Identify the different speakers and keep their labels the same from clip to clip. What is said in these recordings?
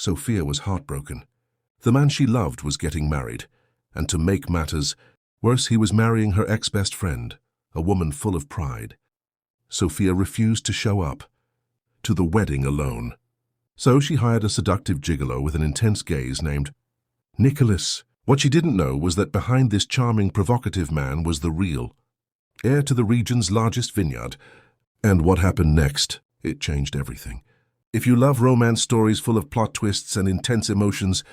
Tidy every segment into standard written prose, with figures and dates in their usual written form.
Speaker 1: Sophia was heartbroken. The man she loved was getting married, and to make matters worse, he was marrying her ex-best friend, a woman full of pride. Sophia refused to show up to the wedding alone. So she hired a seductive gigolo with an intense gaze named Nicholas. What she didn't know was that behind this charming, provocative man was the real heir to the region's largest vineyard. And what happened next? It changed everything. If you love romance stories full of plot twists and intense emotions,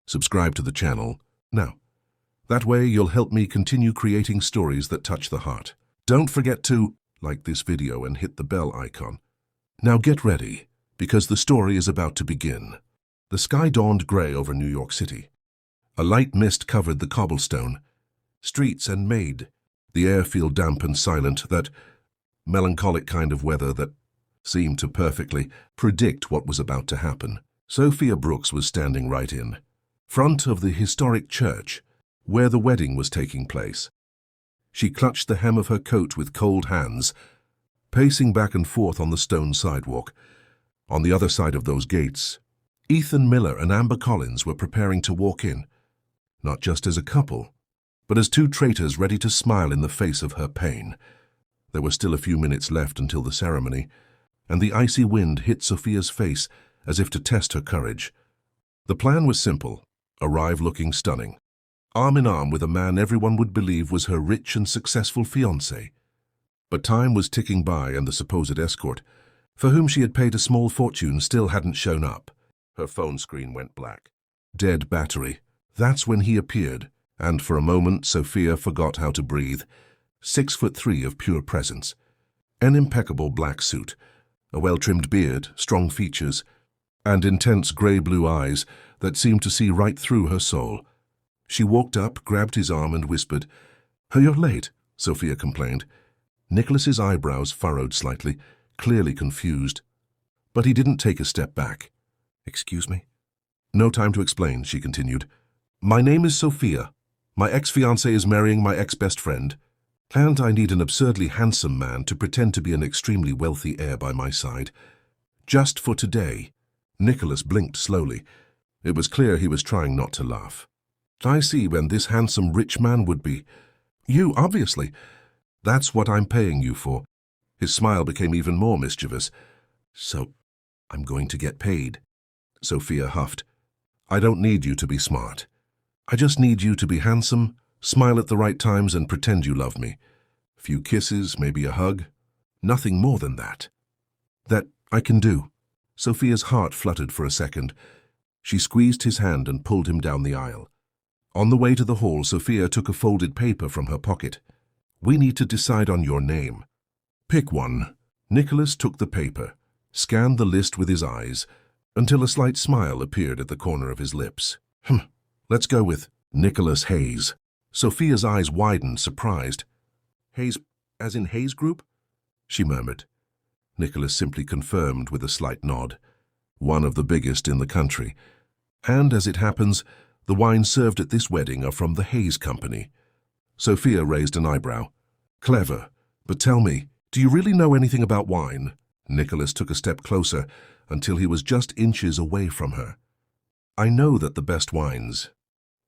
Speaker 1: subscribe to the channel now. That way you'll help me continue creating stories that touch the heart. Don't forget to like this video and hit the bell icon. Now get ready, because the story is about to begin. The sky dawned gray over New York City. A light mist covered the cobblestone streets and made the air feel damp and silent, that melancholic kind of weather that seemed to perfectly predict what was about to happen. Sophia Brooks was standing right in front of the historic church where the wedding was taking place. She clutched the hem of her coat with cold hands, pacing back and forth on the stone sidewalk. On the other side of those gates, Ethan Miller and Amber Collins were preparing to walk in, not just as a couple, but as two traitors ready to smile in the face of her pain. There were still a few minutes left until the ceremony, and the icy wind hit Sophia's face as if to test her courage. The plan was simple: arrive looking stunning, arm in arm with a man everyone would believe was her rich and successful fiancé. But time was ticking by, and the supposed escort, for whom she had paid a small fortune, still hadn't shown up. Her phone screen went black. Dead battery. That's when he appeared, and for a moment Sophia forgot how to breathe. 6'3" of pure presence, an impeccable black suit, a well-trimmed beard, strong features, and intense grey-blue eyes that seemed to see right through her soul. She walked up, grabbed his arm and whispered, "You're late," Sophia complained. Nicholas's eyebrows furrowed slightly, clearly confused. But he didn't take a step back. "Excuse me?" "No time to explain," she continued. "My name is Sophia. My ex-fiancé is marrying my ex-best friend, and I need an absurdly handsome man to pretend to be an extremely wealthy heir by my side. Just for today." Nicholas blinked slowly. It was clear he was trying not to laugh. "I see when this handsome rich man would be. You, obviously. That's what I'm paying you for." His smile became even more mischievous. "So, I'm going to get paid." Sophia huffed. "I don't need you to be smart. I just need you to be handsome, smile at the right times, and pretend you love me. A few kisses, maybe a hug. Nothing more than that." "That I can do." Sophia's heart fluttered for a second. She squeezed his hand and pulled him down the aisle. On the way to the hall, Sophia took a folded paper from her pocket. "We need to decide on your name. Pick one." Nicholas took the paper, scanned the list with his eyes, until a slight smile appeared at the corner of his lips. Let's go with Nicholas Hayes." Sophia's eyes widened, surprised. "Hayes, as in Hayes Group?" she murmured. Nicholas simply confirmed with a slight nod. "One of the biggest in the country. And as it happens, the wines served at this wedding are from the Hayes Company." Sophia raised an eyebrow. "Clever. But tell me, do you really know anything about wine?" Nicholas took a step closer until he was just inches away from her. "I know that the best wines,"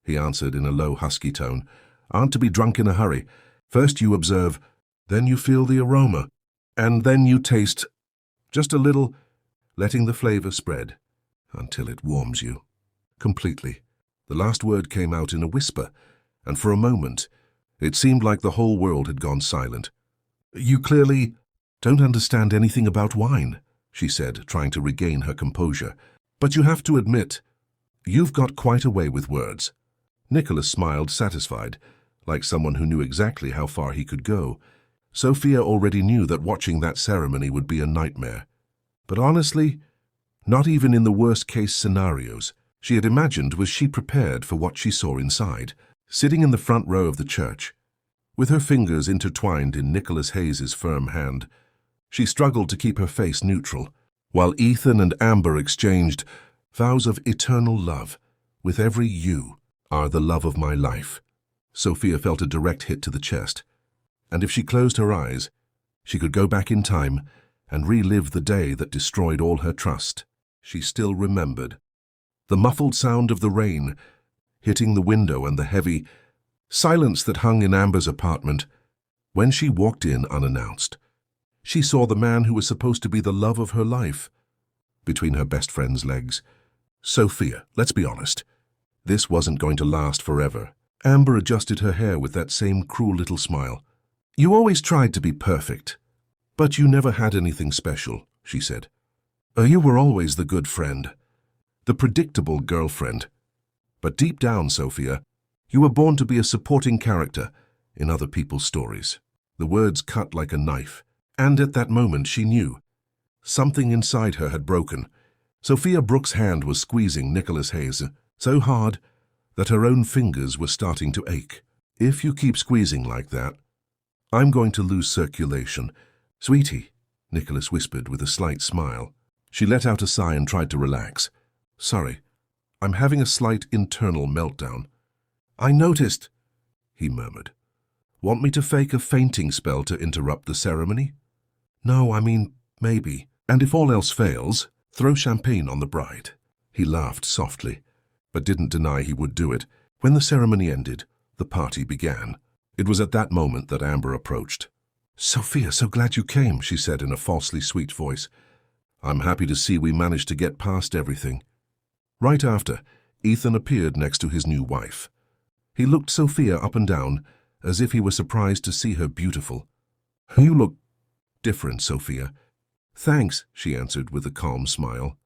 Speaker 1: he answered in a low, husky tone, "aren't to be drunk in a hurry. First you observe, then you feel the aroma, and then you taste just a little, letting the flavor spread until it warms you completely." The last word came out in a whisper, and for a moment it seemed like the whole world had gone silent. "You clearly don't understand anything about wine," she said, trying to regain her composure. "But you have to admit, you've got quite a way with words." Nicholas smiled, satisfied, like someone who knew exactly how far he could go. Sophia already knew that watching that ceremony would be a nightmare. But honestly, not even in the worst-case scenarios she had imagined was she prepared for what she saw inside. Sitting in the front row of the church, with her fingers intertwined in Nicholas Hayes's firm hand, she struggled to keep her face neutral, while Ethan and Amber exchanged vows of eternal love. "With every "You are the love of my life." Sophia felt a direct hit to the chest, and if she closed her eyes, she could go back in time and relive the day that destroyed all her trust. She still remembered The muffled sound of the rain hitting the window and the heavy silence that hung in Amber's apartment. When she walked in unannounced, she saw the man who was supposed to be the love of her life between her best friend's legs. Sophia, let's be honest. This wasn't going to last forever. Amber adjusted her hair with that same cruel little smile. You always tried to be perfect, but you never had anything special, she said. You were always the good friend, the predictable girlfriend. But deep down, Sophia, you were born to be a supporting character in other people's stories. The words cut like a knife, and at that moment she knew. Something inside her had broken. Sophia Brooke's hand was squeezing Nicholas Hayes so hard that her own fingers were starting to ache. If you keep squeezing like that, I'm going to lose circulation. Sweetie, Nicholas whispered with a slight smile. She let out a sigh and tried to relax. Sorry, I'm having a slight internal meltdown. I noticed, he murmured. Want me to fake a fainting spell to interrupt the ceremony? No, I mean, maybe. And if all else fails, throw champagne on the bride. He laughed softly, but didn't deny he would do it. When the ceremony ended, the party began. It was at that moment that Amber approached. Sophia, so glad you came, she said in a falsely sweet voice. I'm happy to see we managed to get past everything. Right after, Ethan appeared next to his new wife. He looked Sophia up and down, as if he were surprised to see her beautiful. You look different, Sophia. Thanks, she answered with a calm smile.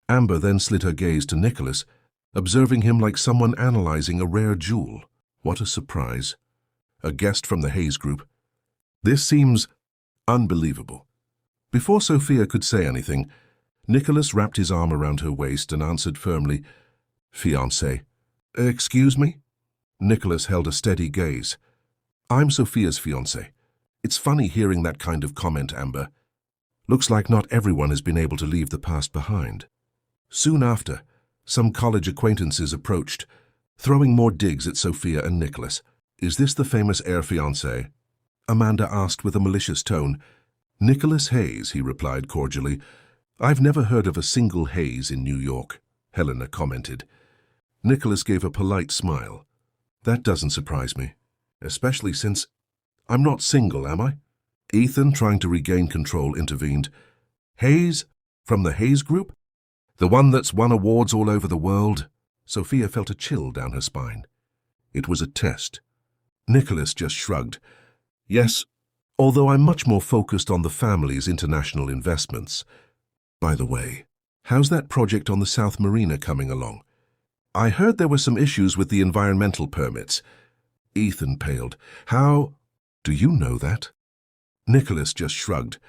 Speaker 1: Amber then slid her gaze to Nicholas, observing him like someone analyzing a rare jewel. What a surprise. A guest from the Hayes group. This seems unbelievable. Before Sophia could say anything, Nicholas wrapped his arm around her waist and answered firmly, Fiancé. Excuse me? Nicholas held a steady gaze. I'm Sophia's fiancé. It's funny hearing that kind of comment, Amber. Looks like not everyone has been able to leave the past behind. Soon after, some college acquaintances approached, throwing more digs at Sophia and Nicholas. Is this the famous heir fiancé? Amanda asked with a malicious tone. Nicholas Hayes, he replied cordially. I've never heard of a single Hayes in New York, Helena commented. Nicholas gave a polite smile. That doesn't surprise me, especially since I'm not single, am I? Ethan, trying to regain control, intervened. Hayes? From the Hayes group? The one that's won awards all over the world? Sophia felt a chill down her spine. It was a test. Nicholas just shrugged. Yes, although I'm much more focused on the family's international investments. By the way, how's that project on the South Marina coming along? I heard there were some issues with the environmental permits. Ethan paled. How do you know that? Nicholas just shrugged.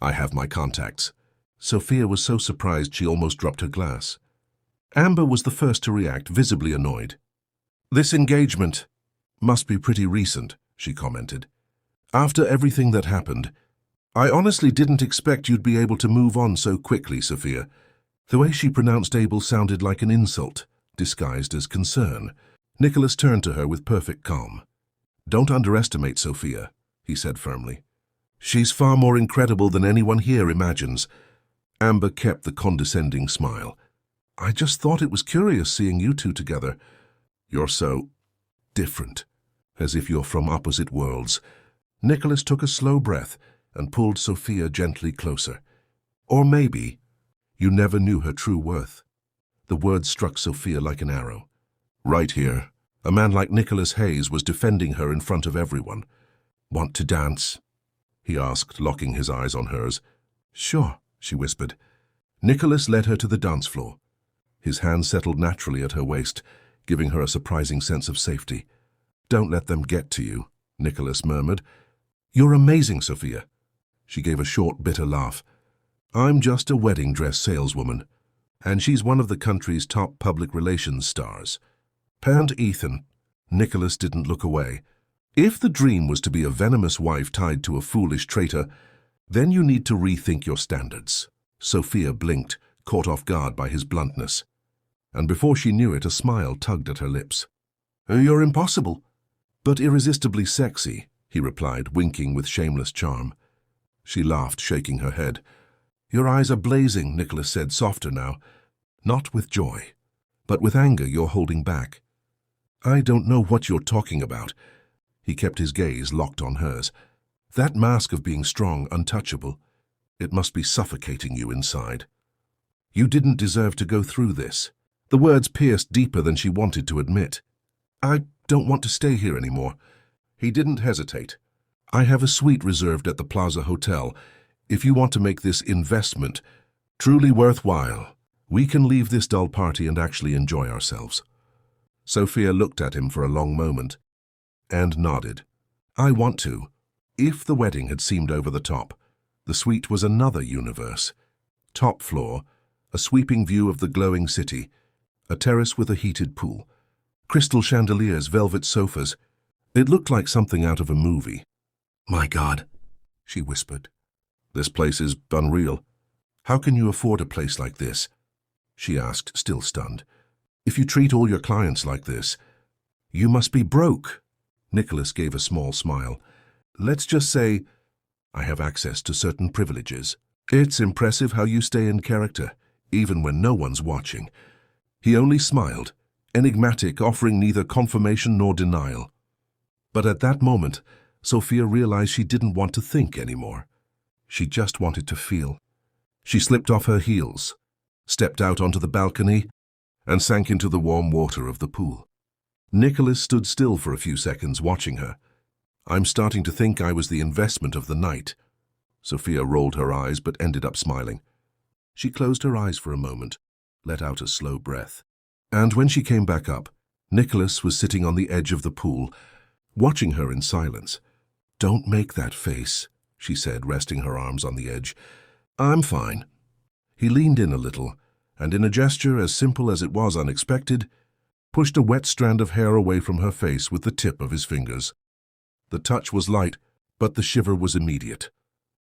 Speaker 1: I have my contacts. Sophia was so surprised she almost dropped her glass. Amber was the first to react, visibly annoyed. This engagement must be pretty recent, she commented. After everything that happened, I honestly didn't expect you'd be able to move on so quickly, Sophia. The way she pronounced Abel sounded like an insult, disguised as concern. Nicholas turned to her with perfect calm. Don't underestimate Sophia, he said firmly. She's far more incredible than anyone here imagines. Amber kept the condescending smile. I just thought it was curious seeing you two together. You're so different, as if you're from opposite worlds. Nicholas took a slow breath and pulled Sophia gently closer. Or maybe you never knew her true worth. The words struck Sophia like an arrow. Right here, a man like Nicholas Hayes was defending her in front of everyone. Want to dance? He asked, locking his eyes on hers. Sure, she whispered. Nicholas led her to the dance floor. His hand settled naturally at her waist, giving her a surprising sense of safety. Don't let them get to you, Nicholas murmured. You're amazing, Sophia. She gave a short, bitter laugh. I'm just a wedding dress saleswoman, and she's one of the country's top public relations stars. Parent Ethan. Nicholas didn't look away. If the dream was to be a venomous wife tied to a foolish traitor, then you need to rethink your standards. Sophia blinked, caught off guard by his bluntness. And before she knew it, a smile tugged at her lips. You're impossible, but irresistibly sexy, he replied, winking with shameless charm. She laughed, shaking her head. Your eyes are blazing, Nicholas said, softer now. Not with joy, but with anger you're holding back. I don't know what you're talking about. He kept his gaze locked on hers. That mask of being strong, untouchable, it must be suffocating you inside. You didn't deserve to go through this. The words pierced deeper than she wanted to admit. I don't want to stay here anymore. He didn't hesitate. I have a suite reserved at the Plaza Hotel. If you want to make this investment truly worthwhile, we can leave this dull party and actually enjoy ourselves. Sophia looked at him for a long moment and nodded. I want to. If the wedding had seemed over the top, the suite was another universe. Top floor, a sweeping view of the glowing city, a terrace with a heated pool, crystal chandeliers, velvet sofas. It looked like something out of a movie. My God, she whispered. This place is unreal. How can you afford a place like this? She asked, still stunned. If you treat all your clients like this, you must be broke. Nicholas gave a small smile. Let's just say I have access to certain privileges. It's impressive how you stay in character, even when no one's watching. He only smiled, enigmatic, offering neither confirmation nor denial. But at that moment, Sophia realized she didn't want to think anymore. She just wanted to feel. She slipped off her heels, stepped out onto the balcony, and sank into the warm water of the pool. Nicholas stood still for a few seconds, watching her. I'm starting to think I was the investment of the night. Sophia rolled her eyes but ended up smiling. She closed her eyes for a moment, let out a slow breath. And when she came back up, Nicholas was sitting on the edge of the pool, watching her in silence. Don't make that face, she said, resting her arms on the edge. I'm fine. He leaned in a little, and in a gesture as simple as it was unexpected, pushed a wet strand of hair away from her face with the tip of his fingers. The touch was light, but the shiver was immediate.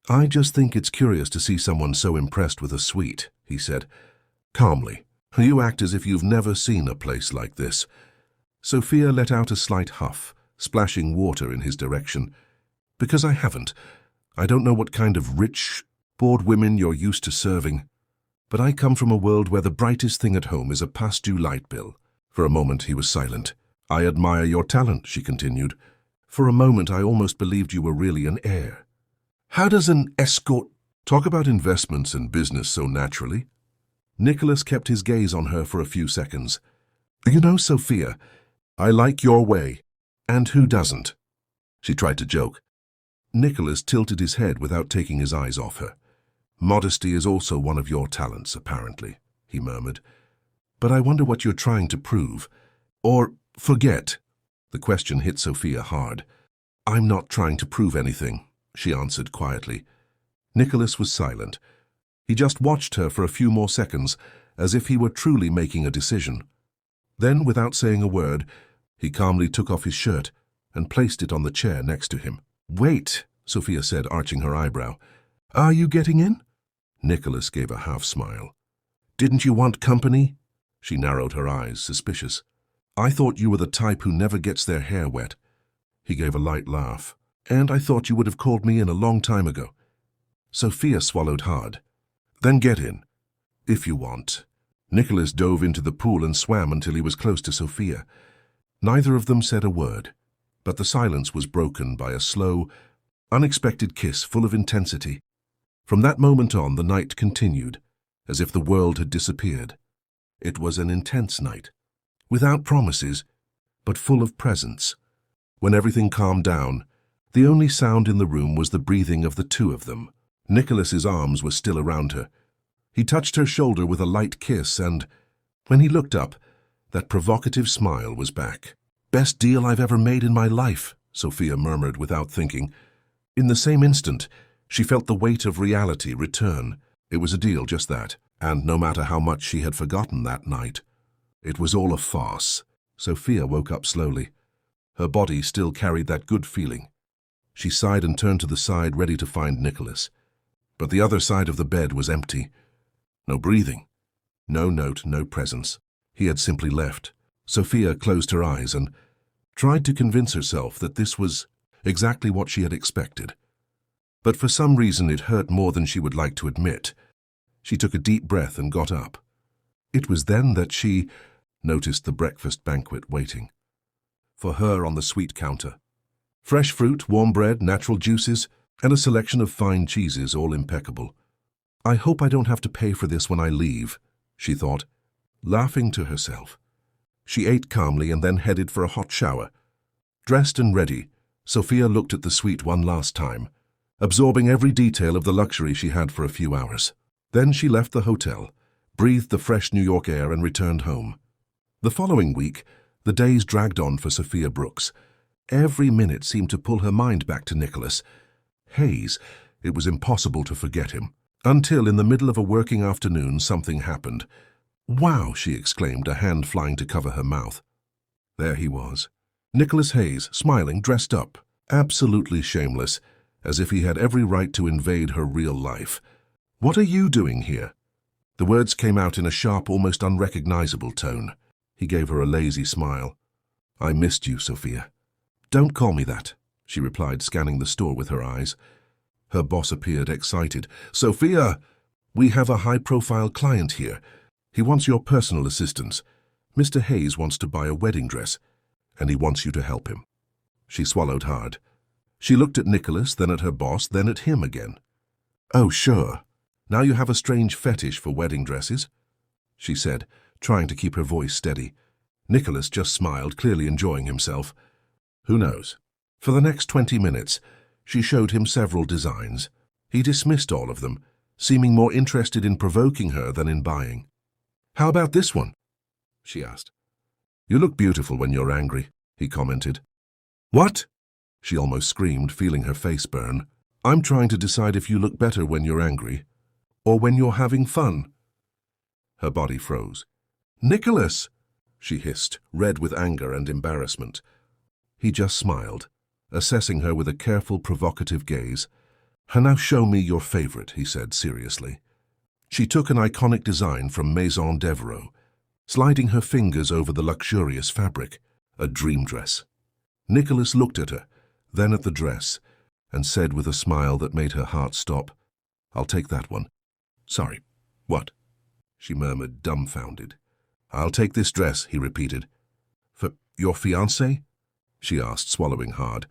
Speaker 1: I just think it's curious to see someone so impressed with a suite, he said, calmly. You act as if you've never seen a place like this. Sophia let out a slight huff, splashing water in his direction. Because I haven't. I don't know what kind of rich, bored women you're used to serving. But I come from a world where the brightest thing at home is a past-due light bill. For a moment he was silent. I admire your talent, she continued. For a moment I almost believed you were really an heir. How does an escort talk about investments and business so naturally? Nicholas kept his gaze on her for a few seconds. You know, Sophia, I like your way. And who doesn't? She tried to joke. Nicholas tilted his head without taking his eyes off her. Modesty is also one of your talents, apparently, he murmured. But I wonder what you're trying to prove. Or forget. The question hit Sophia hard. I'm not trying to prove anything, she answered quietly. Nicholas was silent. He just watched her for a few more seconds, as if he were truly making a decision. Then, without saying a word, he calmly took off his shirt and placed it on the chair next to him. Wait, Sophia said, arching her eyebrow. Are you getting in? Nicholas gave a half-smile. Didn't you want company? She narrowed her eyes, suspicious. I thought you were the type who never gets their hair wet. He gave a light laugh. And I thought you would have called me in a long time ago. Sophia swallowed hard. Then get in, if you want. Nicholas dove into the pool and swam until he was close to Sophia. Neither of them said a word, but the silence was broken by a slow, unexpected kiss full of intensity. From that moment on, the night continued, as if the world had disappeared. It was an intense night, without promises, but full of presence. When everything calmed down, the only sound in the room was the breathing of the two of them. Nicholas's arms were still around her. He touched her shoulder with a light kiss, and when he looked up, that provocative smile was back. Best deal I've ever made in my life, Sophia murmured without thinking. In the same instant, she felt the weight of reality return. It was a deal, just that, and no matter how much she had forgotten that night, it was all a farce. Sophia woke up slowly. Her body still carried that good feeling. She sighed and turned to the side, ready to find Nicholas. But the other side of the bed was empty. No breathing. No note, no presence. He had simply left. Sophia closed her eyes and tried to convince herself that this was exactly what she had expected. But for some reason it hurt more than she would like to admit. She took a deep breath and got up. It was then that she noticed the breakfast banquet waiting. For her on the sweet counter. Fresh fruit, warm bread, natural juices, and a selection of fine cheeses, all impeccable. I hope I don't have to pay for this when I leave, she thought, laughing to herself. She ate calmly and then headed for a hot shower. Dressed and ready, Sophia looked at the suite one last time, absorbing every detail of the luxury she had for a few hours. Then she left the hotel, breathed the fresh New York air and returned home. The following week, the days dragged on for Sophia Brooks. Every minute seemed to pull her mind back to Nicholas. Hayes, it was impossible to forget him. Until in the middle of a working afternoon something happened. "Wow!" she exclaimed, a hand flying to cover her mouth. There he was. Nicholas Hayes, smiling, dressed up, absolutely shameless, as if he had every right to invade her real life. "What are you doing here?" The words came out in a sharp, almost unrecognizable tone. He gave her a lazy smile. "I missed you, Sophia." "Don't call me that," she replied, scanning the store with her eyes. Her boss appeared excited. "Sophia, we have a high-profile client here. He wants your personal assistance. Mr. Hayes wants to buy a wedding dress, and he wants you to help him." She swallowed hard. She looked at Nicholas, then at her boss, then at him again. "Oh, sure. Now you have a strange fetish for wedding dresses," she said, trying to keep her voice steady. Nicholas just smiled, clearly enjoying himself. Who knows? For the next 20 minutes, she showed him several designs. He dismissed all of them, seeming more interested in provoking her than in buying. "How about this one?" she asked. "You look beautiful when you're angry," he commented. "What?" she almost screamed, feeling her face burn. "I'm trying to decide if you look better when you're angry or when you're having fun." Her body froze. "Nicholas!" she hissed, red with anger and embarrassment. He just smiled, assessing her with a careful, provocative gaze. "Now show me your favorite," he said seriously. She took an iconic design from Maison Devereux, sliding her fingers over the luxurious fabric, a dream dress. Nicholas looked at her, then at the dress, and said with a smile that made her heart stop, "I'll take that one." "Sorry, what?" she murmured, dumbfounded. "I'll take this dress," he repeated. "For your fiancé?" she asked, swallowing hard,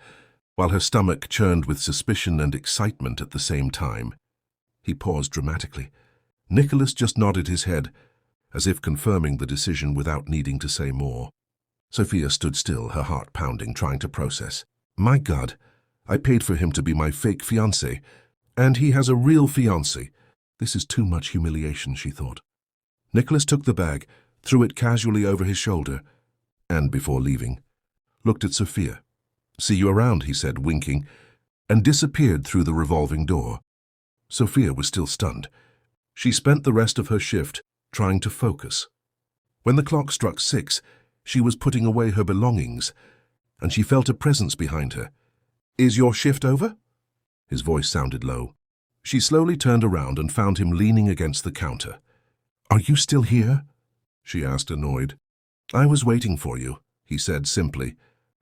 Speaker 1: while her stomach churned with suspicion and excitement at the same time. He paused dramatically. Nicholas just nodded his head, as if confirming the decision without needing to say more. Sophia stood still, her heart pounding, trying to process. "My God, I paid for him to be my fake fiancé, and he has a real fiancé. This is too much humiliation," she thought. Nicholas took the bag, threw it casually over his shoulder, and, before leaving, looked at Sophia. "See you around," he said, winking, and disappeared through the revolving door. Sophia was still stunned. She spent the rest of her shift trying to focus. When the clock struck 6, she was putting away her belongings, and she felt a presence behind her. "Is your shift over?" His voice sounded low. She slowly turned around and found him leaning against the counter. "Are you still here?" she asked, annoyed. "I was waiting for you," he said simply.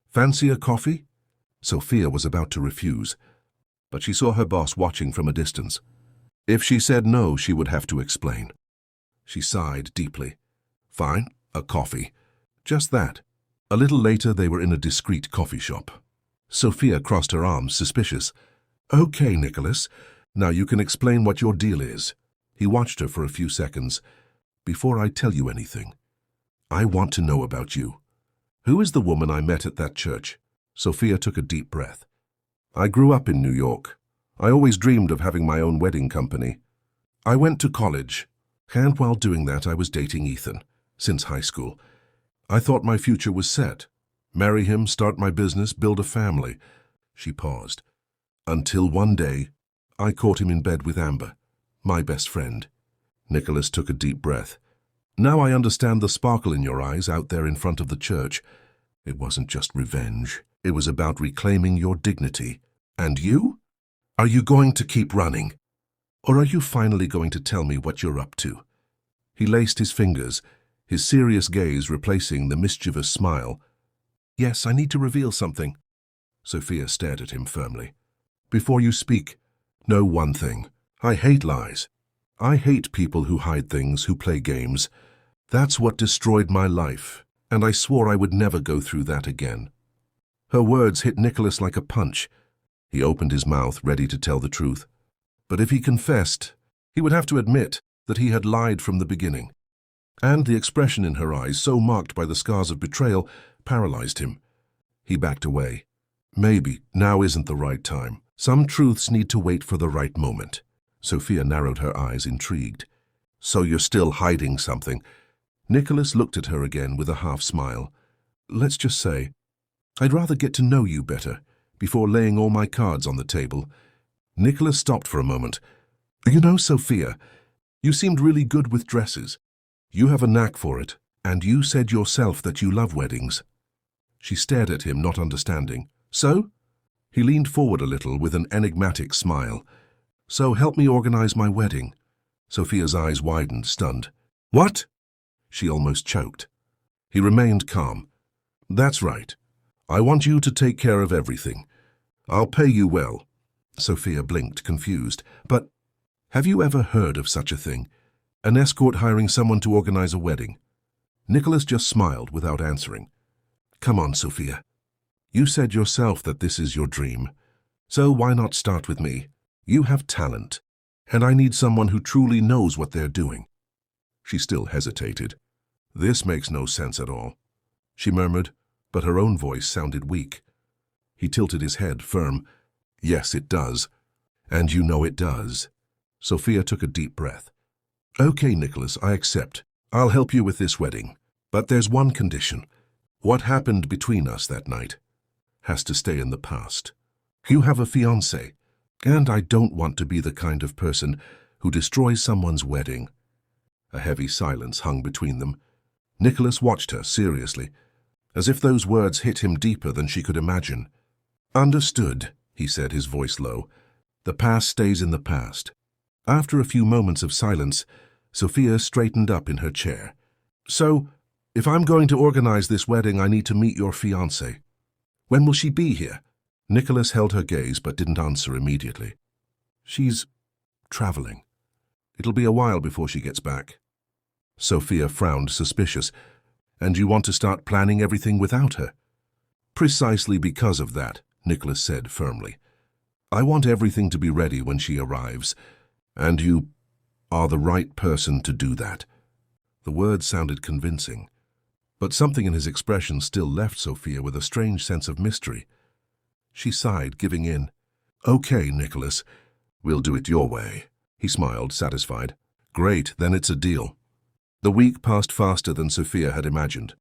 Speaker 1: "Fancy a coffee?" Sophia was about to refuse, but she saw her boss watching from a distance. If she said no, she would have to explain. She sighed deeply. "Fine, a coffee. Just that." A little later, they were in a discreet coffee shop. Sophia crossed her arms, suspicious. "Okay, Nicholas, now you can explain what your deal is." He watched her for a few seconds. "Before I tell you anything, I want to know about you. Who is the woman I met at that church?" Sophia took a deep breath. "I grew up in New York. I always dreamed of having my own wedding company. I went to college, and while doing that I was dating Ethan, since high school. I thought my future was set. Marry him, start my business, build a family." She paused. "Until one day, I caught him in bed with Amber, my best friend." Nicholas took a deep breath. "Now I understand the sparkle in your eyes out there in front of the church. It wasn't just revenge. It was about reclaiming your dignity. And you? Are you going to keep running? Or are you finally going to tell me what you're up to?" He laced his fingers, his serious gaze replacing the mischievous smile. "Yes, I need to reveal something." Sophia stared at him firmly. "Before you speak, know one thing. I hate lies. I hate people who hide things, who play games. That's what destroyed my life, and I swore I would never go through that again. Her words hit Nicholas like a punch. He opened his mouth, ready to tell the truth. But if he confessed, he would have to admit that he had lied from the beginning. And the expression in her eyes, so marked by the scars of betrayal, paralyzed him. He backed away. Maybe now isn't the right time. Some truths need to wait for the right moment. Sophia narrowed her eyes, intrigued. So you're still hiding something? Nicholas looked at her again with a half-smile. Let's just say, I'd rather get to know you better before laying all my cards on the table. Nicholas stopped for a moment. You know, Sophia, you seemed really good with dresses. You have a knack for it, and you said yourself that you love weddings. She stared at him, not understanding. So? He leaned forward a little with an enigmatic smile. So help me organize my wedding. Sophia's eyes widened, stunned. What? She almost choked. He remained calm. That's right. I want you to take care of everything. I'll pay you well. Sophia blinked, confused. But have you ever heard of such a thing? An escort hiring someone to organize a wedding? Nicholas just smiled without answering. Come on, Sophia. You said yourself that this is your dream. So why not start with me? You have talent, and I need someone who truly knows what they're doing. She still hesitated. This makes no sense at all, she murmured, but her own voice sounded weak. He tilted his head, firm. Yes, it does. And you know it does. Sophia took a deep breath. Okay, Nicholas, I accept. I'll help you with this wedding. But there's one condition. What happened between us that night has to stay in the past. You have a fiancé, and I don't want to be the kind of person who destroys someone's wedding. A heavy silence hung between them. Nicholas watched her seriously, as if those words hit him deeper than she could imagine. Understood, he said, his voice low. The past stays in the past. After a few moments of silence, Sophia straightened up in her chair. So, if I'm going to organize this wedding, I need to meet your fiancé. When will she be here? Nicholas held her gaze but didn't answer immediately. She's traveling. It'll be a while before she gets back. Sophia frowned, suspicious. And you want to start planning everything without her? Precisely because of that, Nicholas said firmly. I want everything to be ready when she arrives, and you are the right person to do that. The words sounded convincing, but something in his expression still left Sophia with a strange sense of mystery. She sighed, giving in. Okay, Nicholas, we'll do it your way. He smiled, satisfied. Great, then it's a deal. The week passed faster than Sophia had imagined.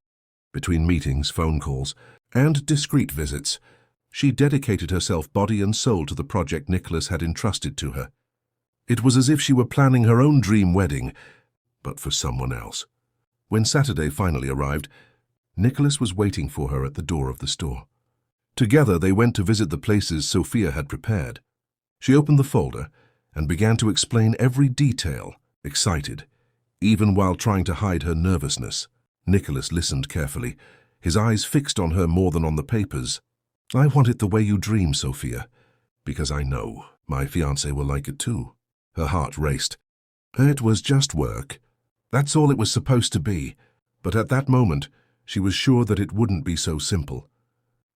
Speaker 1: Between meetings, phone calls, and discreet visits, she dedicated herself body and soul to the project Nicholas had entrusted to her. It was as if she were planning her own dream wedding, but for someone else. When Saturday finally arrived, Nicholas was waiting for her at the door of the store. Together they went to visit the places Sophia had prepared. She opened the folder and began to explain every detail, excited, even while trying to hide her nervousness. Nicholas listened carefully, his eyes fixed on her more than on the papers. I want it the way you dream, Sophia, because I know my fiancé will like it too. Her heart raced. It was just work. That's all it was supposed to be, but at that moment she was sure that it wouldn't be so simple.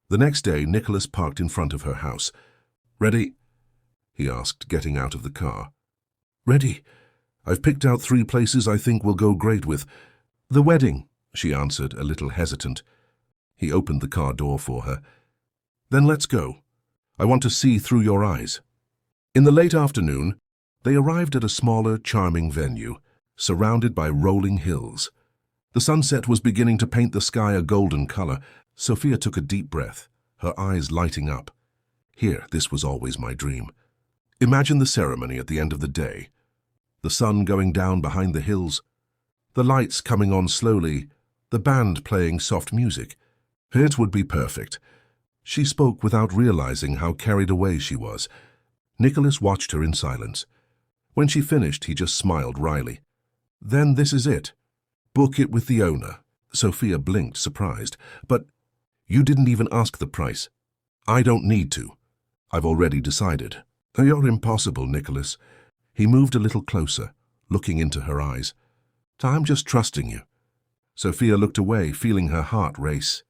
Speaker 1: The next day, Nicholas parked in front of her house. Ready? He asked, getting out of the car. Ready. I've picked out 3 places I think will go great with the wedding, she answered, a little hesitant. He opened the car door for her. Then let's go. I want to see through your eyes. In the late afternoon, they arrived at a smaller, charming venue, surrounded by rolling hills. The sunset was beginning to paint the sky a golden color. Sophia took a deep breath, her eyes lighting up. Here, this was always my dream. Imagine the ceremony at the end of the day. The sun going down behind the hills, the lights coming on slowly, the band playing soft music. It would be perfect. She spoke without realizing how carried away she was. Nicholas watched her in silence. When she finished, he just smiled wryly. Then this is it. Book it with the owner. Sophia blinked, surprised. But you didn't even ask the price. I don't need to. I've already decided. You're impossible, Nicholas. He moved a little closer, looking into her eyes. I'm just trusting you. Sophia looked away, feeling her heart race.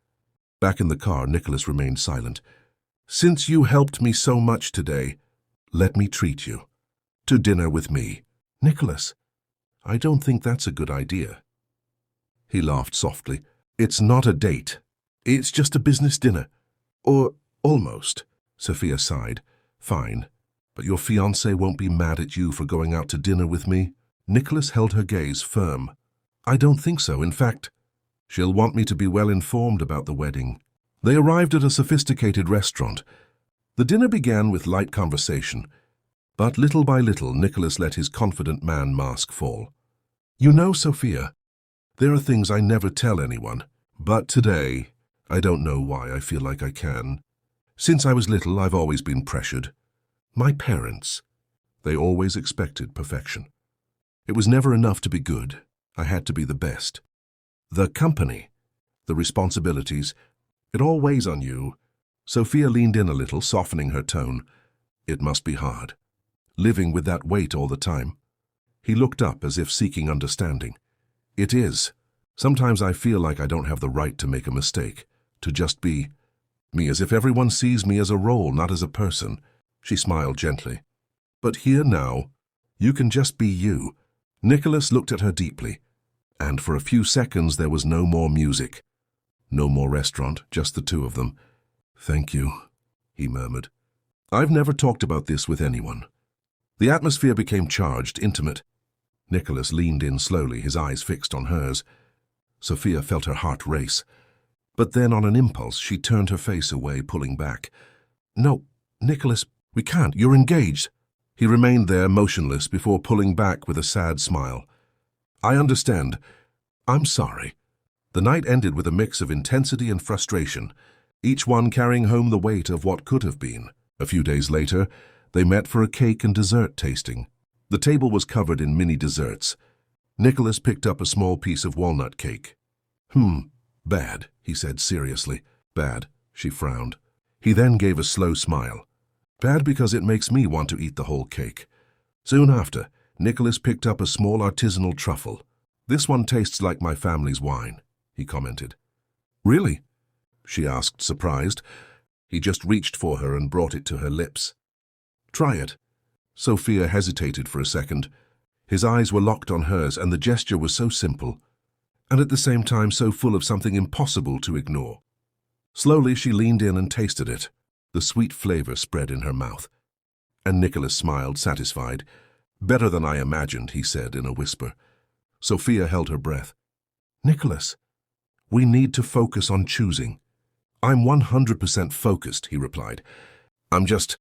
Speaker 1: Back in the car, Nicholas remained silent. "Since you helped me so much today, let me treat you. To dinner with me." "Nicholas, I don't think that's a good idea." He laughed softly. "It's not a date. It's just a business dinner. Or almost." Sophia sighed. "Fine, but your fiancé won't be mad at you for going out to dinner with me?" Nicholas held her gaze firm. "I don't think so. In fact, she'll want me to be well informed about the wedding." They arrived at a sophisticated restaurant. The dinner began with light conversation, but little by little Nicholas let his confident man mask fall. "You know, Sophia, there are things I never tell anyone, but today, I don't know why I feel like I can. Since I was little, I've always been pressured. My parents, they always expected perfection. It was never enough to be good. I had to be the best. The company, the responsibilities, it all weighs on you." Sophia leaned in a little, softening her tone. "It must be hard, living with that weight all the time." He looked up as if seeking understanding. "It is. Sometimes I feel like I don't have the right to make a mistake, to just be me, as if everyone sees me as a role, not as a person." She smiled gently. "But here now, you can just be you." Nicholas looked at her deeply, and for a few seconds there was no more music. No more restaurant, just the two of them. "Thank you," he murmured. "I've never talked about this with anyone." The atmosphere became charged, intimate. Nicholas leaned in slowly, his eyes fixed on hers. Sophia felt her heart race. But then, on an impulse, she turned her face away, pulling back. "No, Nicholas, we can't. You're engaged." He remained there, motionless, before pulling back with a sad smile. "I understand. I'm sorry." The night ended with a mix of intensity and frustration, each one carrying home the weight of what could have been. A few days later, they met for a cake and dessert tasting. The table was covered in mini desserts. Nicholas picked up a small piece of walnut cake. Bad," he said seriously. "Bad," she frowned. He then gave a slow smile. "Bad because it makes me want to eat the whole cake." Soon after, Nicholas picked up a small artisanal truffle. "This one tastes like my family's wine," he commented. "Really?" she asked, surprised. He just reached for her and brought it to her lips. "Try it." Sophia hesitated for a second. His eyes were locked on hers, and the gesture was so simple, and at the same time so full of something impossible to ignore. Slowly she leaned in and tasted it. The sweet flavor spread in her mouth. And Nicholas smiled, satisfied. "Better than I imagined," he said in a whisper. Sophia held her breath. "Nicholas, we need to focus on choosing." "I'm 100% focused," he replied. "I'm just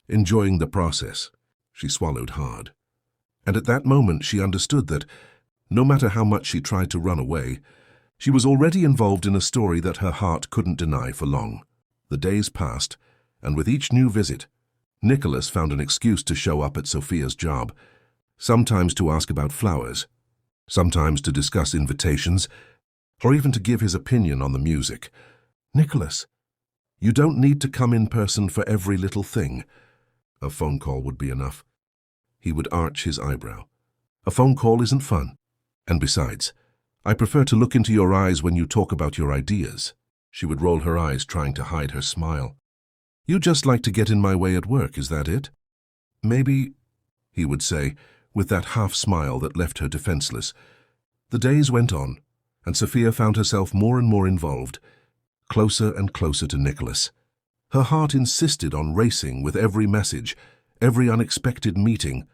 Speaker 1: enjoying the process." She swallowed hard. And at that moment she understood that, no matter how much she tried to run away, she was already involved in a story that her heart couldn't deny for long. The days passed, and with each new visit, Nicholas found an excuse to show up at Sophia's job, sometimes to ask about flowers, sometimes to discuss invitations, or even to give his opinion on the music. "Nicholas, you don't need to come in person for every little thing." A phone call would be enough. He would arch his eyebrow. "A phone call isn't fun. And besides, I prefer to look into your eyes when you talk about your ideas." She would roll her eyes, trying to hide her smile. "You just like to get in my way at work, is that it?" "Maybe," he would say, with that half-smile that left her defenseless. The days went on, and Sophia found herself more and more involved, closer and closer to Nicholas. Her heart insisted on racing with every message, every unexpected meeting,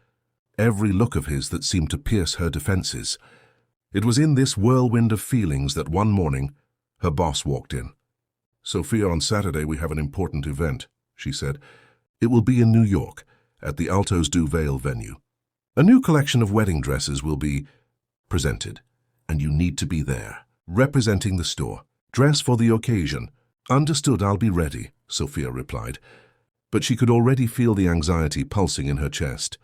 Speaker 1: every look of his that seemed to pierce her defenses. It was in this whirlwind of feelings that one morning her boss walked in. "Sophia, on Saturday we have an important event," she said. "It will be in New York, at the Altos du Vale venue. A new collection of wedding dresses will be presented, and you need to be there, representing the store. Dress for the occasion." "Understood, I'll be ready," Sophia replied. But she could already feel the anxiety pulsing in her chest.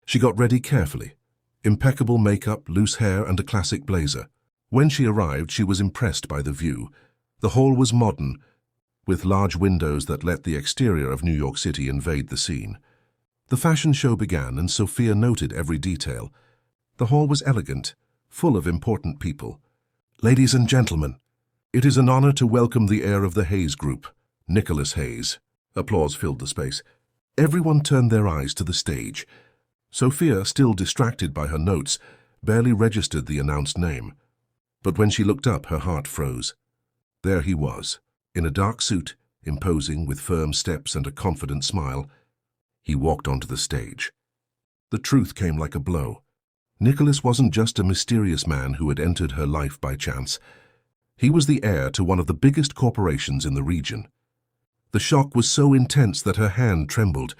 Speaker 1: She got ready carefully. Impeccable makeup, loose hair, and a classic blazer. When she arrived, she was impressed by the view. The hall was modern, with large windows that let the exterior of New York City invade the scene. The fashion show began, and Sophia noted every detail. The hall was elegant, full of important people. Ladies and gentlemen, it is an honor to welcome the heir of the Hayes Group, Nicholas Hayes. Applause filled the space. Everyone turned their eyes to the stage. Sophia, still distracted by her notes, barely registered the announced name. But when she looked up, her heart froze. There he was, in a dark suit, imposing with firm steps and a confident smile. He walked onto the stage. The truth came like a blow. Nicholas wasn't just a mysterious man who had entered her life by chance. He was the heir to one of the biggest corporations in the region. The shock was so intense that her hand trembled.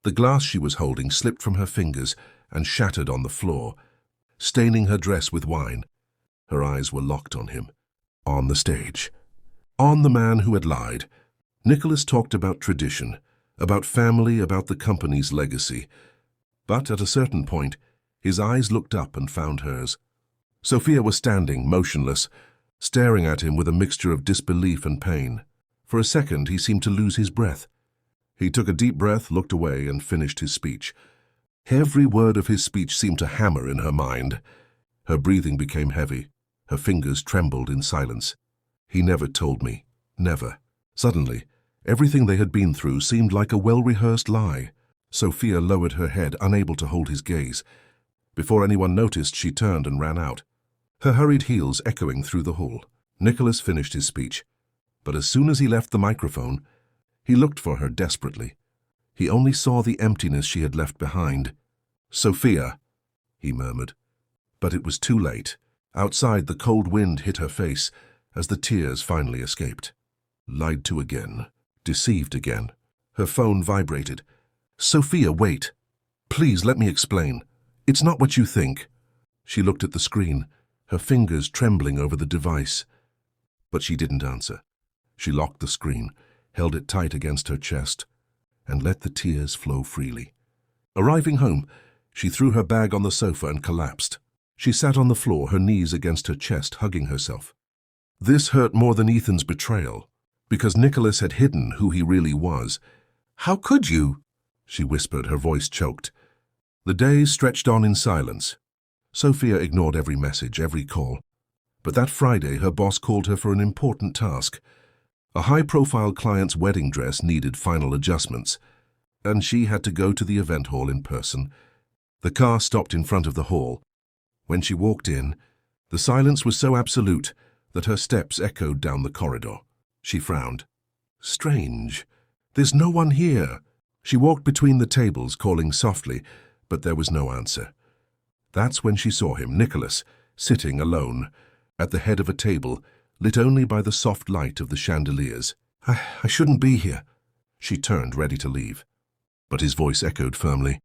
Speaker 1: The glass she was holding slipped from her fingers and shattered on the floor, staining her dress with wine. Her eyes were locked on him, on the stage, on the man who had lied. Nicholas talked about tradition, about family, about the company's legacy. But at a certain point, his eyes looked up and found hers. Sophia was standing, motionless, staring at him with a mixture of disbelief and pain. For a second, he seemed to lose his breath. He took a deep breath, looked away, and finished his speech. Every word of his speech seemed to hammer in her mind. Her breathing became heavy. Her fingers trembled in silence. He never told me. Never. Suddenly, everything they had been through seemed like a well-rehearsed lie. Sophia lowered her head, unable to hold his gaze. Before anyone noticed, she turned and ran out, her hurried heels echoing through the hall. Nicholas finished his speech, but as soon as he left the microphone, he looked for her desperately. He only saw the emptiness she had left behind. "Sophia," he murmured. But it was too late. Outside, the cold wind hit her face as the tears finally escaped. Lied to again. Deceived again. Her phone vibrated. "Sophia, wait. Please let me explain. It's not what you think." She looked at the screen, her fingers trembling over the device. But she didn't answer. She locked the screen, held it tight against her chest, and let the tears flow freely. Arriving home, she threw her bag on the sofa and collapsed. She sat on the floor, her knees against her chest, hugging herself. This hurt more than Ethan's betrayal, because Nicholas had hidden who he really was. "How could you?" she whispered, her voice choked. The days stretched on in silence. Sophia ignored every message, every call. But that Friday, her boss called her for an important task. A high-profile client's wedding dress needed final adjustments, and she had to go to the event hall in person. The car stopped in front of the hall. When she walked in, the silence was so absolute that her steps echoed down the corridor. She frowned. "Strange. There's no one here." She walked between the tables, calling softly, but there was no answer. That's when she saw him, Nicholas, sitting alone, at the head of a table, lit only by the soft light of the chandeliers. I shouldn't be here." She turned, ready to leave. But his voice echoed firmly.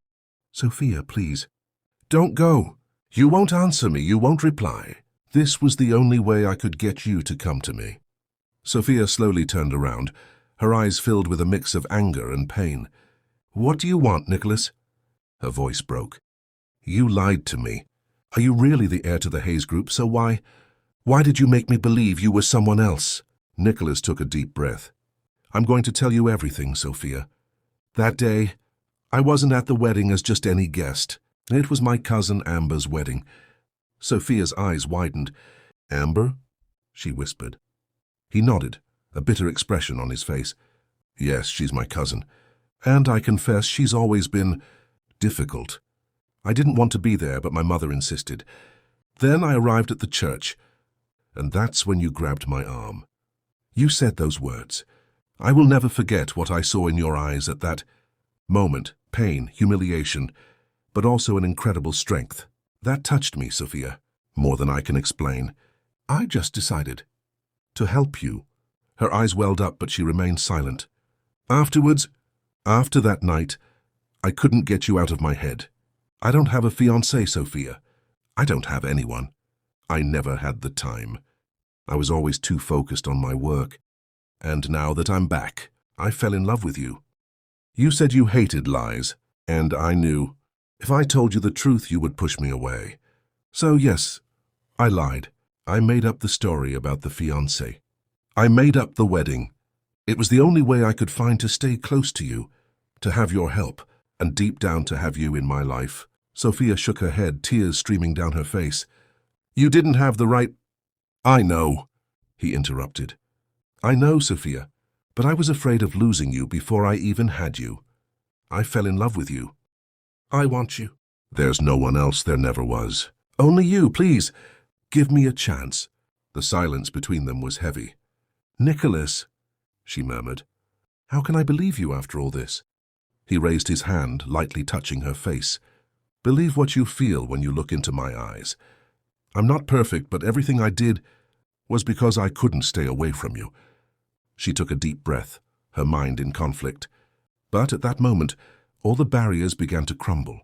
Speaker 1: "Sophia, please. Don't go. You won't answer me, you won't reply. This was the only way I could get you to come to me." Sophia slowly turned around, her eyes filled with a mix of anger and pain. "What do you want, Nicholas?" Her voice broke. "You lied to me. Are you really the heir to the Hayes Group? So why did you make me believe you were someone else?" Nicholas took a deep breath. "I'm going to tell you everything, Sophia. That day, I wasn't at the wedding as just any guest. It was my cousin Amber's wedding." Sophia's eyes widened. "Amber?" she whispered. He nodded, a bitter expression on his face. "Yes, she's my cousin. And I confess she's always been difficult. I didn't want to be there, but my mother insisted. Then I arrived at the church, and that's when you grabbed my arm. You said those words. I will never forget what I saw in your eyes at that moment. Pain, humiliation, but also an incredible strength. That touched me, Sophia, more than I can explain. I just decided to help you." Her eyes welled up, but she remained silent. After that night, I couldn't get you out of my head. I don't have a fiancé, Sophia. I don't have anyone. I never had the time. I was always too focused on my work. And now that I'm back, I fell in love with you. You said you hated lies, and I knew. If I told you the truth, you would push me away. So yes, I lied. I made up the story about the fiancé. I made up the wedding. It was the only way I could find to stay close to you, to have your help, and deep down to have you in my life." Sophia shook her head, tears streaming down her face. "You didn't have the right..." I know, he interrupted. I know, Sophia, but I was afraid of losing you before I even had you. I fell in love with you. I want you. There's no one else, there never was. Only you, please. Give me a chance. The silence between them was heavy. Nicholas, she murmured. How can I believe you after all this? He raised his hand, lightly touching her face. Believe what you feel when you look into my eyes. I'm not perfect, but everything I did was because I couldn't stay away from you. She took a deep breath, her mind in conflict. But at that moment, all the barriers began to crumble.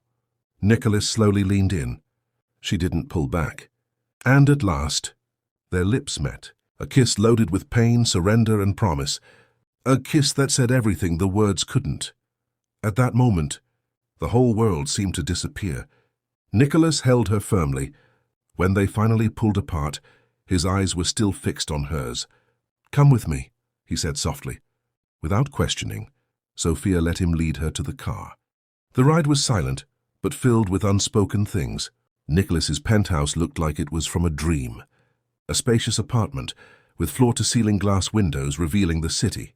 Speaker 1: Nicholas slowly leaned in. She didn't pull back. And at last, their lips met, a kiss loaded with pain, surrender, and promise. A kiss that said everything the words couldn't. At that moment, the whole world seemed to disappear. Nicholas held her firmly. When they finally pulled apart, his eyes were still fixed on hers. Come with me, he said softly. Without questioning, Sophia let him lead her to the car. The ride was silent, but filled with unspoken things. Nicholas's penthouse looked like it was from a dream. A spacious apartment, with floor-to-ceiling glass windows revealing the city.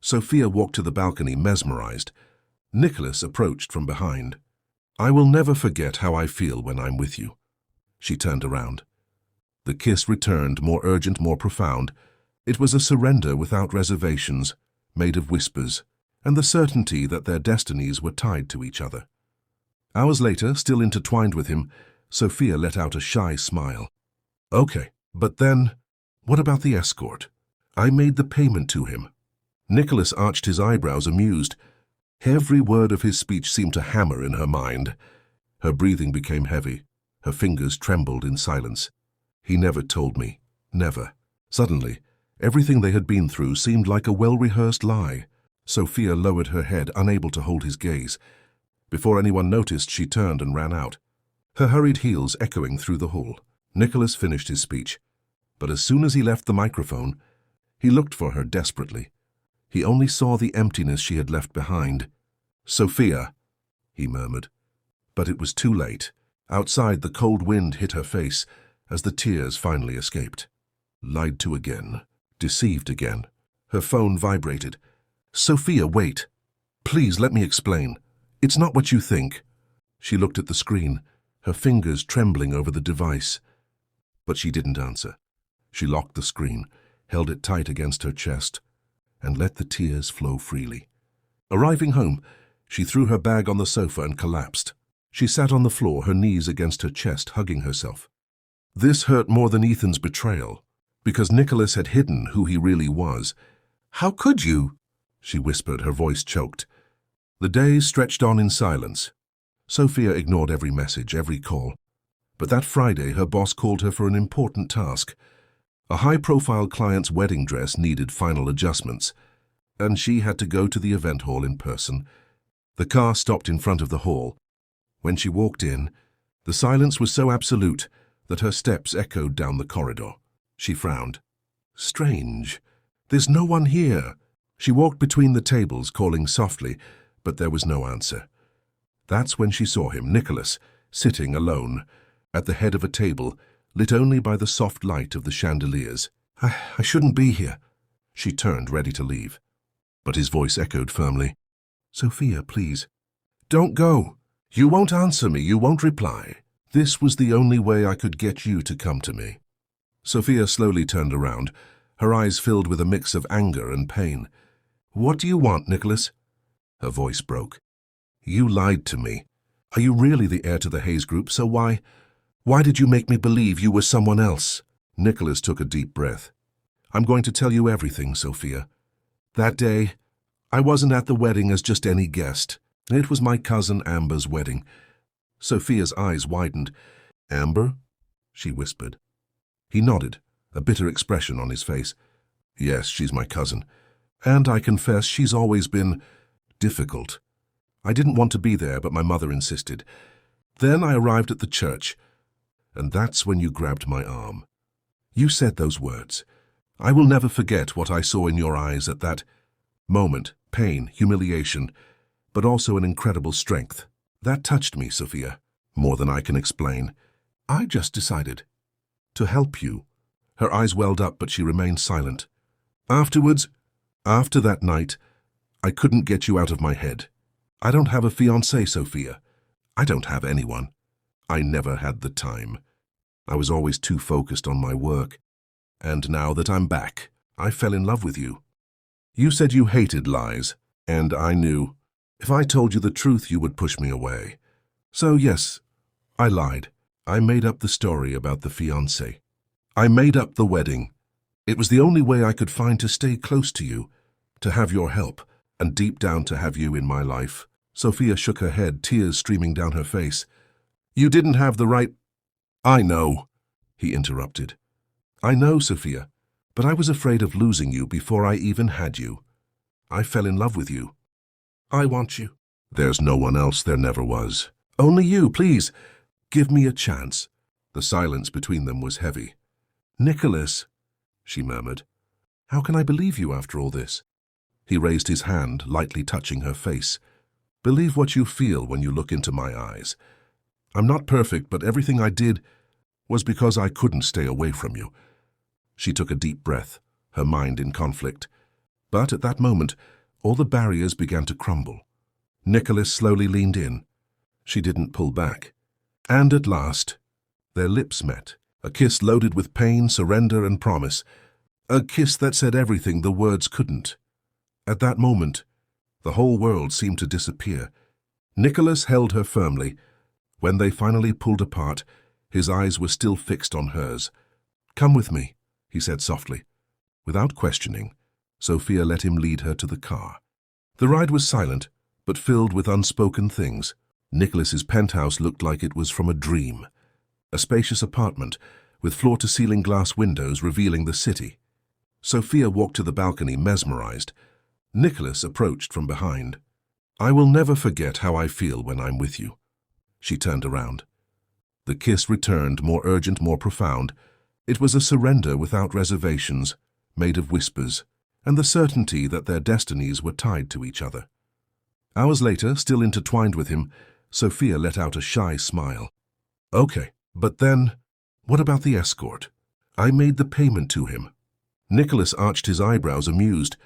Speaker 1: Sophia walked to the balcony, mesmerized. Nicholas approached from behind. I will never forget how I feel when I'm with you. She turned around. The kiss returned, more urgent, more profound. It was a surrender without reservations, made of whispers, and the certainty that their destinies were tied to each other. Hours later, still intertwined with him, Sophia let out a shy smile. Okay, but then, what about the escort? I made the payment to him. Nicholas arched his eyebrows, amused. Every word of his speech seemed to hammer in her mind. Her breathing became heavy. Her fingers trembled in silence. He never told me. Never. Suddenly, everything they had been through seemed like a well-rehearsed lie. Sophia lowered her head, unable to hold his gaze. Before anyone noticed, she turned and ran out, her hurried heels echoing through the hall. Nicholas finished his speech, but as soon as he left the microphone, he looked for her desperately. He only saw the emptiness she had left behind. Sophia, he murmured. But it was too late. Outside, the cold wind hit her face as the tears finally escaped. Lied to again. Deceived again. Her phone vibrated. Sophia, wait. Please, let me explain. It's not what you think. She looked at the screen, her fingers trembling over the device. But she didn't answer. She locked the screen, held it tight against her chest, and let the tears flow freely. Arriving home, she threw her bag on the sofa and collapsed. She sat on the floor, her knees against her chest, hugging herself. This hurt more than Ethan's betrayal, because Nicholas had hidden who he really was. How could you? She whispered, her voice choked. The days stretched on in silence. Sophia ignored every message, every call. But that Friday, her boss called her for an important task. A high-profile client's wedding dress needed final adjustments, and she had to go to the event hall in person. The car stopped in front of the hall. When she walked in, the silence was so absolute that her steps echoed down the corridor. She frowned. Strange. There's no one here. She walked between the tables, calling softly, but there was no answer. That's when she saw him, Nicholas, sitting alone, at the head of a table, lit only by the soft light of the chandeliers. I shouldn't be here. She turned, ready to leave. But his voice echoed firmly. Sophia, please. Don't go. You won't answer me, you won't reply. This was the only way I could get you to come to me. Sophia slowly turned around, her eyes filled with a mix of anger and pain. What do you want, Nicholas? Her voice broke. You lied to me. Are you really the heir to the Hayes Group? So why did you make me believe you were someone else? Nicholas took a deep breath. I'm going to tell you everything, Sophia. That day, I wasn't at the wedding as just any guest. It was my cousin Amber's wedding. Sophia's eyes widened. Amber? She whispered. He nodded, a bitter expression on his face. Yes, she's my cousin. And I confess she's always been difficult. I didn't want to be there, but my mother insisted. Then I arrived at the church, and that's when you grabbed my arm. You said those words. I will never forget what I saw in your eyes at that moment. Pain, humiliation, but also an incredible strength. That touched me, Sophia, more than I can explain. I just decided to help you. Her eyes welled up, but she remained silent. Afterwards, after that night, I couldn't get you out of my head. I don't have a fiancé, Sophia. I don't have anyone. I never had the time. I was always too focused on my work. And now that I'm back, I fell in love with you. You said you hated lies, and I knew. If I told you the truth, you would push me away. So yes, I lied. I made up the story about the fiancé. I made up the wedding. It was the only way I could find to stay close to you, to have your help, and deep down to have you in my life. Sophia shook her head, tears streaming down her face. You didn't have the right— I know, he interrupted. I know, Sophia, but I was afraid of losing you before I even had you. I fell in love with you. I want you. There's no one else, there never was. Only you, please. Give me a chance. The silence between them was heavy. Nicholas, she murmured. How can I believe you after all this? He raised his hand, lightly touching her face. Believe what you feel when you look into my eyes. I'm not perfect, but everything I did was because I couldn't stay away from you. She took a deep breath, her mind in conflict. But at that moment, all the barriers began to crumble. Nicholas slowly leaned in. She didn't pull back. And at last, their lips met. A kiss loaded with pain, surrender, and promise. A kiss that said everything the words couldn't. At that moment, the whole world seemed to disappear. Nicholas held her firmly. When they finally pulled apart, his eyes were still fixed on hers. Come with me, he said softly. Without questioning, Sophia let him lead her to the car. The ride was silent, but filled with unspoken things. Nicholas's penthouse looked like it was from a dream. A spacious apartment, with floor-to-ceiling glass windows revealing the city. Sophia walked to the balcony, mesmerized. Nicholas approached from behind. I will never forget how I feel when I'm with you. She turned around. The kiss returned, more urgent, more profound. It was a surrender without reservations, made of whispers, and the certainty that their destinies were tied to each other. Hours later, still intertwined with him, Sophia let out a shy smile. Okay, but then, what about the escort? I made the payment to him. Nicholas arched his eyebrows, amused.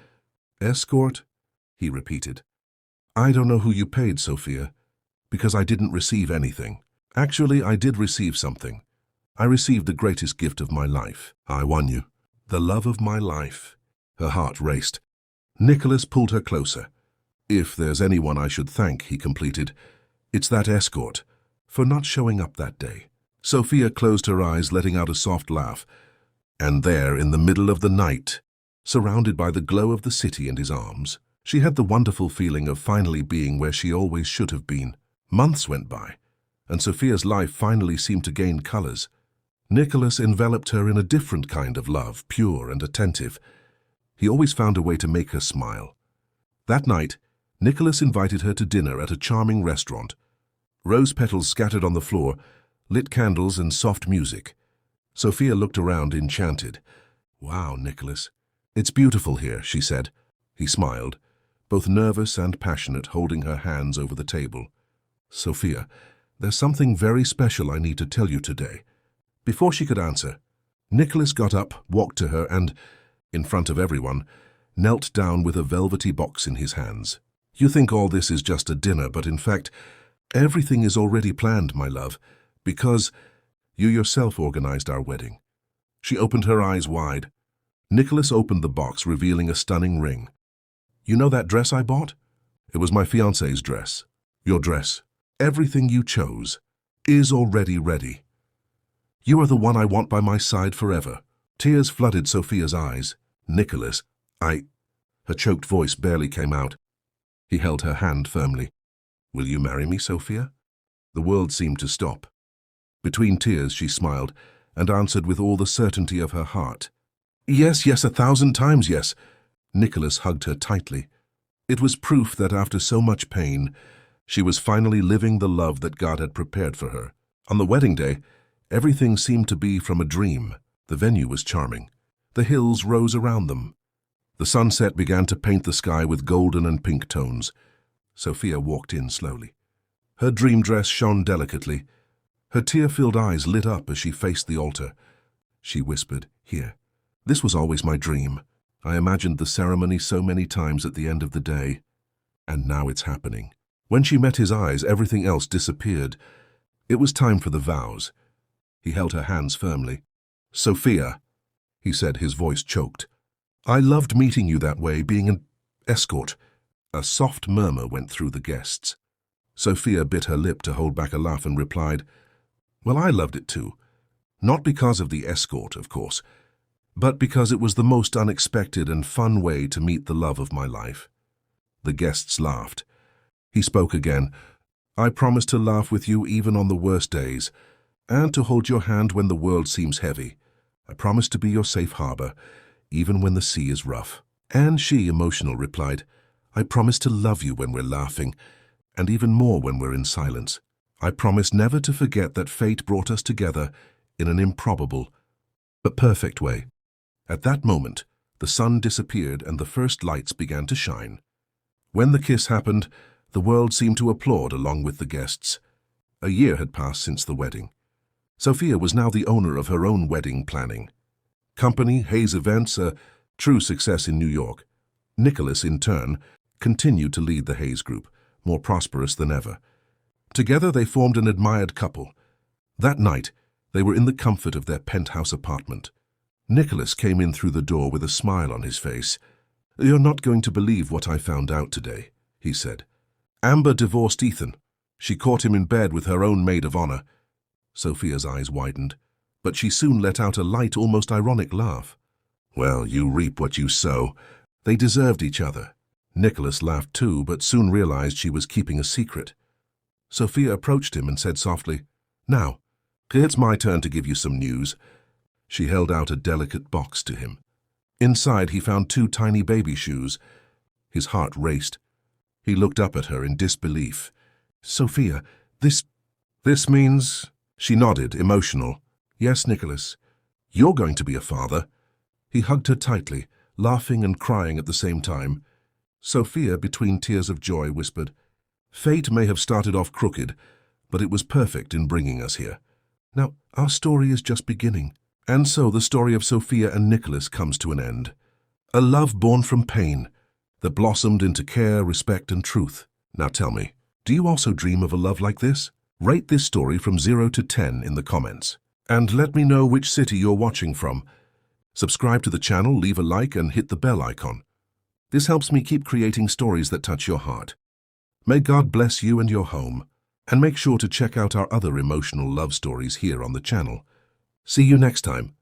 Speaker 1: Escort? He repeated. I don't know who you paid, Sophia, because I didn't receive anything. Actually, I did receive something. I received the greatest gift of my life. I won you. The love of my life. Her heart raced. Nicholas pulled her closer. If there's anyone I should thank, he completed, it's that escort, for not showing up that day. Sophia closed her eyes, letting out a soft laugh. And there, in the middle of the night, surrounded by the glow of the city in his arms, she had the wonderful feeling of finally being where she always should have been. Months went by, and Sophia's life finally seemed to gain colors. Nicholas enveloped her in a different kind of love, pure and attentive. He always found a way to make her smile. That night, Nicholas invited her to dinner at a charming restaurant. Rose petals scattered on the floor, lit candles and soft music. Sophia looked around, enchanted. Wow, Nicholas. It's beautiful here, she said. He smiled, both nervous and passionate, holding her hands over the table. Sophia, there's something very special I need to tell you today. Before she could answer, Nicholas got up, walked to her and, in front of everyone, knelt down with a velvety box in his hands. You think all this is just a dinner, but in fact, everything is already planned, my love, because you yourself organized our wedding. She opened her eyes wide. Nicholas opened the box, revealing a stunning ring. You know that dress I bought? It was my fiancé's dress. Your dress. Everything you chose is already ready. You are the one I want by my side forever. Tears flooded Sophia's eyes. Nicholas, Her choked voice barely came out. He held her hand firmly. Will you marry me, Sophia? The world seemed to stop. Between tears, she smiled and answered with all the certainty of her heart. Yes, yes, 1,000 times yes. Nicholas hugged her tightly. It was proof that after so much pain, she was finally living the love that God had prepared for her. On the wedding day, everything seemed to be from a dream. The venue was charming. The hills rose around them. The sunset began to paint the sky with golden and pink tones. Sophia walked in slowly. Her dream dress shone delicately. Her tear-filled eyes lit up as she faced the altar. She whispered, Here. This was always my dream. I imagined the ceremony so many times at the end of the day. And now it's happening. When she met his eyes, everything else disappeared. It was time for the vows. He held her hands firmly. "Sophia," he said, his voice choked. "I loved meeting you that way, being an escort." A soft murmur went through the guests. Sophia bit her lip to hold back a laugh and replied, "Well, I loved it too. Not because of the escort, of course, but because it was the most unexpected and fun way to meet the love of my life." The guests laughed. He spoke again. "I promise to laugh with you even on the worst days, and to hold your hand when the world seems heavy. I promise to be your safe harbor, even when the sea is rough." And she, emotional, replied, "I promise to love you when we're laughing, and even more when we're in silence. I promise never to forget that fate brought us together in an improbable but perfect way." At that moment, the sun disappeared and the first lights began to shine. When the kiss happened, the world seemed to applaud along with the guests. A year had passed since the wedding. Sophia was now the owner of her own wedding planning company, Hayes Events, a true success in New York. Nicholas, in turn, continued to lead the Hayes Group, more prosperous than ever. Together they formed an admired couple. That night, they were in the comfort of their penthouse apartment. Nicholas came in through the door with a smile on his face. "You're not going to believe what I found out today," he said. "Amber divorced Ethan. She caught him in bed with her own maid of honor." Sophia's eyes widened, but she soon let out a light, almost ironic laugh. "Well, you reap what you sow. They deserved each other." Nicholas laughed too, but soon realized she was keeping a secret. Sophia approached him and said softly, "Now, it's my turn to give you some news." She held out a delicate box to him. Inside he found 2 tiny baby shoes. His heart raced. He looked up at her in disbelief. "Sophia, this means—" She nodded, emotional. "Yes, Nicholas, you're going to be a father." He hugged her tightly, laughing and crying at the same time. Sophia, between tears of joy, whispered, "Fate may have started off crooked, but it was perfect in bringing us here. Now, our story is just beginning." And so the story of Sophia and Nicholas comes to an end. A love born from pain that blossomed into care, respect, and truth. Now tell me, do you also dream of a love like this? Rate this story from 0 to 10 in the comments. And let me know which city you're watching from. Subscribe to the channel, leave a like, and hit the bell icon. This helps me keep creating stories that touch your heart. May God bless you and your home. And make sure to check out our other emotional love stories here on the channel. See you next time.